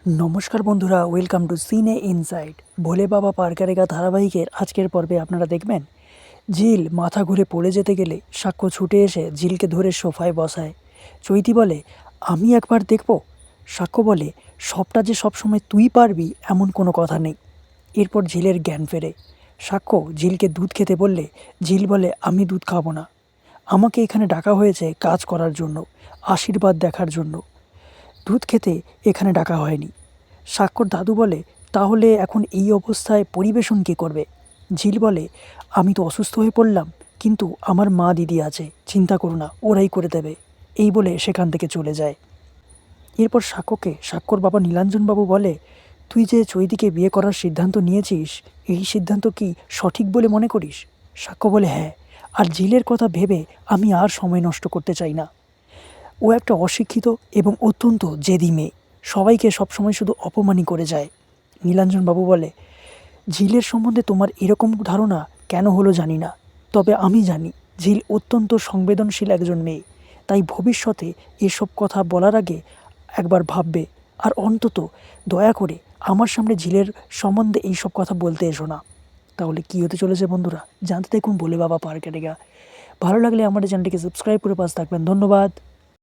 নমস্কার বন্ধুরা, welcome to সিনে ইনসাইড। ভোলে বাবা পার্কারেগা ধারাবাহিকের আজকের পর্বে আপনারা দেখবেন ঝিল মাথা ঘুরে পড়ে যেতে গেলে সাক্ষ্য ছুটে এসে ঝিলকে ধরে সোফায় বসায়। চৈতি বলে, আমি একবার দেখব। সাক্ষ্য বলে, সবটা যে সবসময় তুই পারবি এমন কোনো কথা নেই। এরপর ঝিলের জ্ঞান ফেরে। সাক্ষ্য ঝিলকে দুধ খেতে বললে ঝিল বলে, আমি দুধ খাবো না। আমাকে এখানে ডাকা হয়েছে কাজ করার জন্য, আশীর্বাদ দেখার জন্য। দুধ খেতে এখানে ডাকা হয়নি। সাক্ষর দাদু বলে, তাহলে এখন এই অবস্থায় পরিবেশন কে করবে? ঝিল বলে, আমি তো অসুস্থ হয়ে পড়লাম, কিন্তু আমার মা দিদি আছে, চিন্তা করো না, ওরাই করে দেবে। এই বলে সেখান থেকে চলে যায়। এরপর সাক্ষ্যকে সাক্ষর বাবা নীলাঞ্জনবাবু বলে, তুই যে চৈতিকে বিয়ে করার সিদ্ধান্ত নিয়েছিস, এই সিদ্ধান্ত কি সঠিক বলে মনে করিস? সাক্ষ্য বলে, হ্যাঁ। আর ঝিলের কথা ভেবে আমি আর সময় নষ্ট করতে চাই না। ও একটা অশিক্ষিত এবং অত্যন্ত জেদি মেয়ে, সবাইকে সবসময় শুধু অপমানই করে যায়। নীলাঞ্জনবাবু বলে, ঝিলের সম্বন্ধে তোমার এরকম ধারণা কেন হলো জানি না, তবে আমি জানি ঝিল অত্যন্ত সংবেদনশীল একজন মেয়ে, তাই ভবিষ্যতে এসব কথা বলার আগে একবার ভাববে। আর অন্তত দয়া করে আমার সামনে ঝিলের সম্বন্ধে এইসব কথা বলতে এসো না। তাহলে কী হতে চলেছে বন্ধুরা, জানতে দেখুন ভোলে বাবা পার্কেটেগা। ভালো লাগলে আমাদের চ্যানেলটিকে সাবস্ক্রাইব করে পাশে থাকবেন। ধন্যবাদ।